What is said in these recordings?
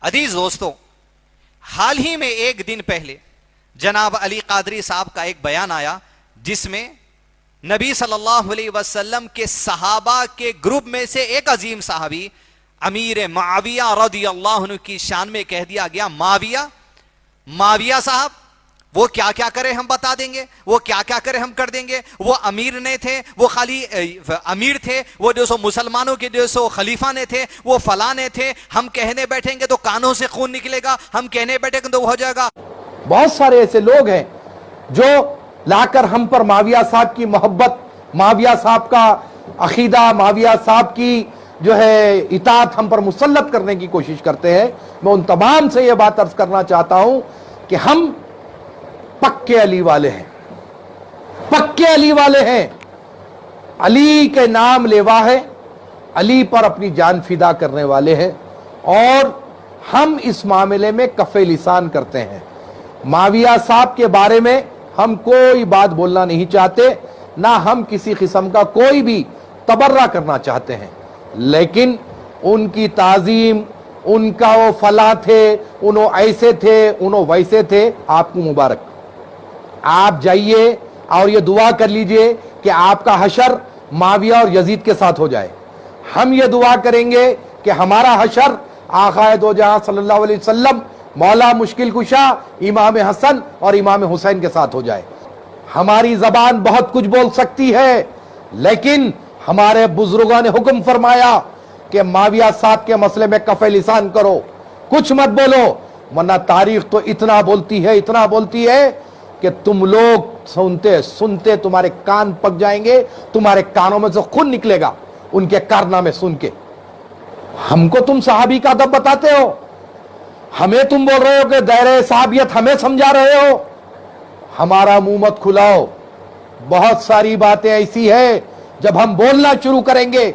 عزیز دوستو، حال ہی میں ایک دن پہلے جناب علی قادری صاحب کا ایک بیان آیا جس میں نبی صلی اللہ علیہ وسلم کے صحابہ کے گروپ میں سے ایک عظیم صحابی امیر معاویہ رضی اللہ عنہ کی شان میں کہہ دیا گیا، معاویہ صاحب وہ کیا کیا کرے ہم بتا دیں گے، وہ کیا کیا کرے ہم کر دیں گے، وہ امیر نہیں تھے، وہ خالی امیر تھے، وہ جو سو مسلمانوں کے جو سو خلیفہ نے تھے، وہ فلاں نے تھے، ہم کہنے بیٹھیں گے تو کانوں سے خون نکلے گا، ہم کہنے بیٹھیں گے تو ہو جائے گا۔ بہت سارے ایسے لوگ ہیں جو لا کر ہم پر معاویہ صاحب کی محبت، معاویہ صاحب کا عقیدہ، معاویہ صاحب کی جو ہے اطاعت ہم پر مسلط کرنے کی کوشش کرتے ہیں۔ میں ان تمام سے یہ بات عرض کرنا چاہتا ہوں کہ ہم پکے علی والے ہیں، پکے علی والے ہیں۔ علی کے نام لیوا ہے، علی پر اپنی جان فدا کرنے والے ہیں، اور ہم اس معاملے میں کف لسان کرتے ہیں۔ معاویہ صاحب کے بارے میں ہم کوئی بات بولنا نہیں چاہتے، نہ ہم کسی قسم کا کوئی بھی تبرہ کرنا چاہتے ہیں، لیکن ان کی تعظیم، ان کا وہ فلاں تھے، انہوں ایسے تھے، انہوں ویسے تھے، آپ کو مبارک۔ آپ جائیے اور یہ دعا کر لیجئے کہ آپ کا حشر معاویہ اور یزید کے ساتھ ہو جائے۔ ہم یہ دعا کریں گے کہ ہمارا حشر آقا دو جہاں صلی اللہ علیہ وسلم، مولا مشکل کشا امام حسن اور امام حسین کے ساتھ ہو جائے۔ ہماری زبان بہت کچھ بول سکتی ہے، لیکن ہمارے بزرگوں نے حکم فرمایا کہ معاویہ صاحب کے مسئلے میں کف لسان کرو، کچھ مت بولو، ورنہ تاریخ تو اتنا بولتی ہے کہ تم لوگ سنتے سنتے تمہارے کان پک جائیں گے، تمہارے کانوں میں سے خون نکلے گا ان کے کارنامے سن کے۔ ہم کو تم صحابی کا ادب بتاتے ہو، ہمیں تم بول رہے ہو کہ دائرہ صحابیت ہمیں سمجھا رہے ہو۔ ہمارا منہ مت کھلاؤ، بہت ساری باتیں ایسی ہیں جب ہم بولنا شروع کریں گے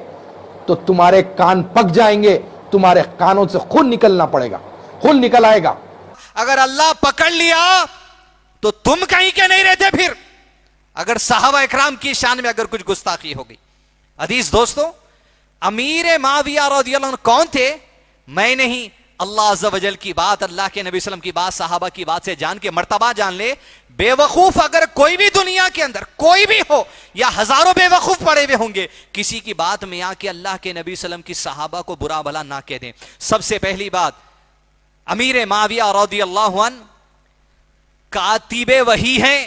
تو تمہارے کان پک جائیں گے، تمہارے کانوں سے خون نکلنا پڑے گا، خون نکل آئے گا۔ اگر اللہ پکڑ لیا تو تم کہیں کے نہیں رہتے پھر، اگر صحابہ اکرام کی شان میں اگر کچھ گستاخی ہو گئی۔ عزیز دوستو، امیر معاویہ رضی اللہ عنہ کون تھے؟ میں نہیں، اللہ عز و جل کی بات، اللہ کے نبی صلی اللہ علیہ وسلم کی بات، صحابہ کی بات سے جان کے مرتبہ جان لے۔ بے وقوف اگر کوئی بھی دنیا کے اندر کوئی بھی ہو، یا ہزاروں بے وقوف پڑے ہوئے ہوں گے، کسی کی بات میں آ کے اللہ کے نبی صلی اللہ علیہ وسلم کی صحابہ کو برا بھلا نہ کہہ دیں۔ سب سے پہلی بات، امیر معاویہ رضی اللہ عنہ کاتب وحی ہیں۔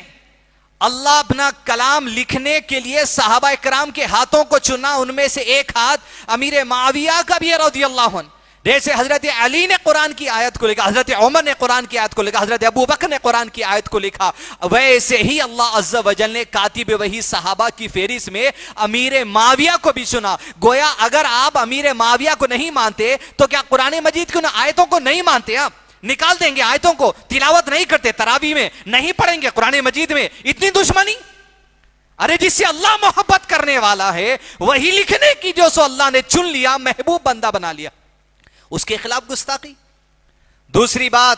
اللہ اپنا کلام لکھنے کے لیے صحابہ اکرام کے ہاتھوں کو چنا، ان میں سے ایک ہاتھ امیر معاویہ کا بھی ہے رضی اللہ عنہ۔ جیسے حضرت علی نے قرآن کی آیت کو لکھا، حضرت عمر نے قرآن کی آیت کو لکھا، حضرت ابو بکر نے قرآن کی آیت کو لکھا، ویسے ہی اللہ عز و جل نے کاتب وحی صحابہ کی فہرست میں امیر معاویہ کو بھی چنا۔ گویا اگر آپ امیر معاویہ کو نہیں مانتے تو کیا قرآن مجید کی آیتوں کو نہیں مانتے؟ آپ نکال دیں گے آیتوں کو، تلاوت نہیں کرتے، تراویح میں نہیں پڑھیں گے، قرآن مجید میں اتنی دشمنی؟ ارے جس سے اللہ محبت کرنے والا ہے وہی لکھنے کی جو سو اللہ نے چن لیا، محبوب بندہ بنا لیا، اس کے خلاف گستاخی۔ دوسری بات،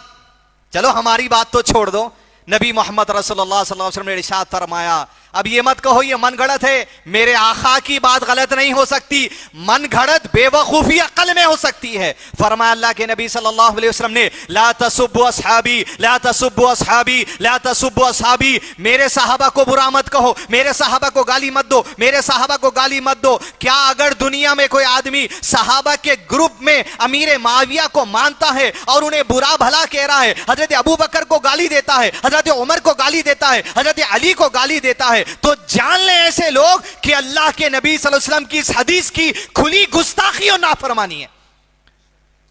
چلو ہماری بات تو چھوڑ دو، نبی محمد رسول اللہ صلی اللہ علیہ وسلم نے ارشاد فرمایا، اب یہ مت کہو یہ من گھڑت ہے، میرے آقا کی بات غلط نہیں ہو سکتی، من گھڑت بے وقوفی عقل میں ہو سکتی ہے۔ فرمایا اللہ کے نبی صلی اللہ علیہ وسلم نے، لا تسبوا اصحابی لا تسبوا اصحابی لا تسبوا اصحابی، میرے صحابہ کو برا مت کہو، میرے صحابہ کو گالی مت دو، میرے صحابہ کو گالی مت دو۔ کیا اگر دنیا میں کوئی آدمی صحابہ کے گروپ میں امیر معاویہ کو مانتا ہے اور انہیں برا بھلا کہہ رہا ہے، حضرت ابو بکر کو گالی دیتا ہے، حضرت عمر کو گالی دیتا ہے، حضرت علی کو گالی دیتا ہے، تو جان لیں ایسے لوگ کہ اللہ کے نبی صلی اللہ علیہ وسلم کی اس حدیث کی کھلی گستاخی اور نافرمانی ہے۔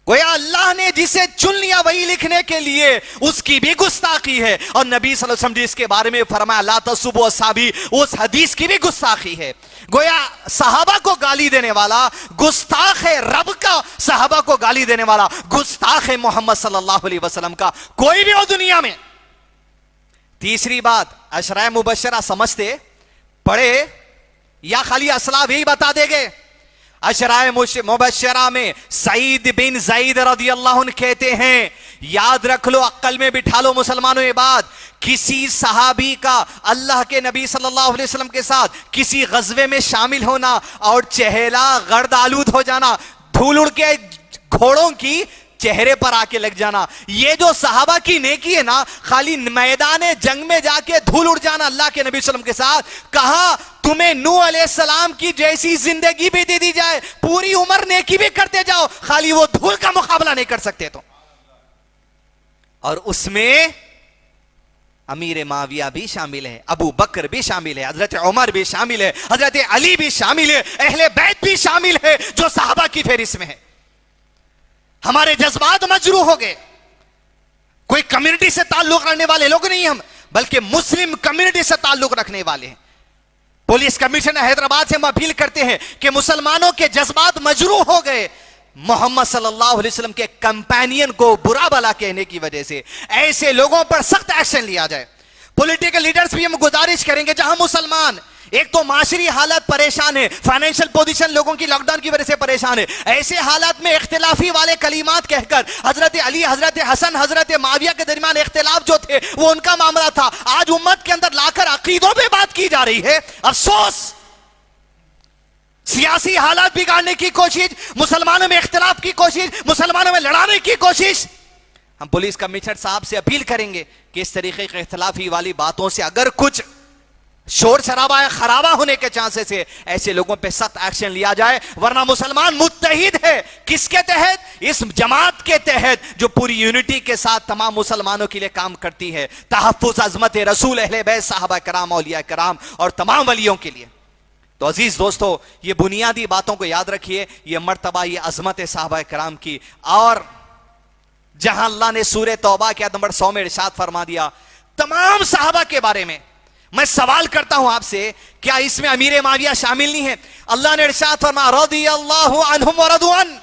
گویا اللہ نے جسے چن لیا وہی لکھنے کے لیے، اس کی بھی گستاخی ہے، اور نبی صلی اللہ علیہ وسلم جس کے بارے میں فرمایا لا تسبوا اصحابی، اس حدیث کی بھی گستاخی ہے۔ گویا صحابہ کو گالی دینے والا گستاخ ہے، رب کا صحابہ کو گالی دینے والا گستاخ ہے محمد صلی اللہ علیہ وسلم کا، کوئی بھی ہو دنیا میں۔ تیسری بات، عشرہ مبشرہ سمجھتے پڑھے یا خالی اسلاف یہی بتا دے گے؟ عشرہ مبشرہ میں سعید بن زید رضی اللہ عنہ کہتے ہیں، یاد رکھ لو، عقل میں بٹھا لو مسلمانوں یہ بات، کسی صحابی کا اللہ کے نبی صلی اللہ علیہ وسلم کے ساتھ کسی غزوے میں شامل ہونا اور چہلا گرد آلود ہو جانا، دھول اڑ کے گھوڑوں کی چہرے پر آ کے لگ جانا. یہ جو صحابہ کی نیکی ہے نا, خالی میدان جنگ میں جا کے دھول اڑ جانا اللہ کے نبی صلی اللہ علیہ وسلم کے ساتھ. کہا تمہیں نوح علیہ السلام کی جیسی زندگی بھی دے دی جائے, پوری عمر نیکی بھی کرتے جاؤ, خالی وہ دھول کا مقابلہ نہیں کر سکتے تو. اور اس میں امیر معاویہ بھی شامل ہے, ابو بکر بھی شامل ہے, حضرت عمر بھی شامل ہے, حضرت علی بھی شامل ہے, اہل بیت بھی شامل ہے جو صحابہ کی فہرست میں ہے. ہمارے جذبات مجروح ہو گئے. کوئی کمیونٹی سے تعلق رکھنے والے لوگ نہیں ہم, بلکہ مسلم کمیونٹی سے تعلق رکھنے والے ہیں. پولیس کمشنر حیدرآباد سے ہم اپیل کرتے ہیں کہ مسلمانوں کے جذبات مجروح ہو گئے محمد صلی اللہ علیہ وسلم کے کمپینین کو برا بھلا کہنے کی وجہ سے. ایسے لوگوں پر سخت ایکشن لیا جائے. پولیٹیکل لیڈرز بھی ہم گزارش کریں گے, جہاں مسلمان ایک تو معاشری حالت پریشان ہے, فائنینشیل پوزیشن لوگوں کی لاک ڈاؤن کی وجہ سے پریشان ہے, ایسے حالات میں اختلافی والے کلمات کہہ کر حضرت علی, حضرت حسن, حضرت معاویہ کے درمیان اختلاف جو تھے وہ ان کا معاملہ تھا, آج امت کے اندر لا کر عقیدوں پہ بات کی جا رہی ہے. افسوس, سیاسی حالات بگاڑنے کی کوشش, مسلمانوں میں اختلاف کی کوشش, مسلمانوں میں لڑانے کی کوشش. ہم پولیس کمشنر صاحب سے اپیل کریں گے کہ اس طریقے کے اختلافی والی باتوں سے اگر کچھ شور شرابہ خرابہ ہونے کے چانسز ہے, ایسے لوگوں پہ سخت ایکشن لیا جائے, ورنہ مسلمان متحد ہے. کس کے تحت؟ اس جماعت کے تحت جو پوری یونٹی کے ساتھ تمام مسلمانوں کے لیے کام کرتی ہے, تحفظ عظمت رسول, اہل بیت, صحابہ کرام, اولیاء کرام اور تمام ولیوں کے لیے. تو عزیز دوستو, یہ بنیادی باتوں کو یاد رکھیے, یہ مرتبہ, یہ عظمت صحابہ کرام کی. اور جہاں اللہ نے سورہ توبہ کے آیت نمبر 100 میں ارشاد فرما دیا تمام صحابہ کے بارے میں, میں سوال کرتا ہوں آپ سے, کیا اس میں امیر معاویہ شامل نہیں ہے؟ اللہ نے ارشاد فرما رضی اللہ عنہم ورضوا عنہ,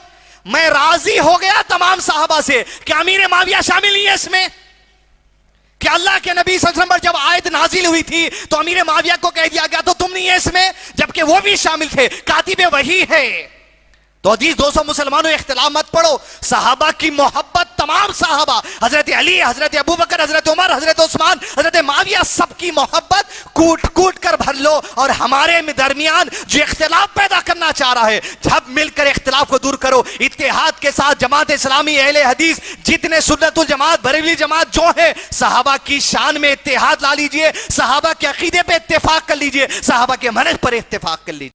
میں راضی ہو گیا تمام صحابہ سے. کیا امیر معاویہ شامل نہیں ہے اس میں؟ کہ اللہ کے نبی صلی اللہ علیہ وسلم پر جب آیت نازل ہوئی تھی تو امیر معاویہ کو کہہ دیا گیا تو تم نہیں ہے اس میں, جبکہ وہ بھی شامل تھے, کاتب وحی ہے. تو عزیز دوستو مسلمانوں, اختلاف مت پڑھو. صحابہ کی محبت, تمام صحابہ, حضرت علی, حضرت ابو بکر, حضرت عمر, حضرت عثمان, حضرت معاویہ, سب کی محبت کوٹ کوٹ کر بھر لو. اور ہمارے درمیان جو اختلاف پیدا کرنا چاہ رہا ہے, جب مل کر اختلاف کو دور کرو, اتحاد کے ساتھ جماعت اسلامی, اہل حدیث, جتنے سنت الجماعت, بریلوی جماعت جو ہے, صحابہ کی شان میں اتحاد لا لیجئے, صحابہ کے عقیدے پہ اتفاق کر لیجئے, صحابہ کے منہج پر اتفاق کر لیجئے.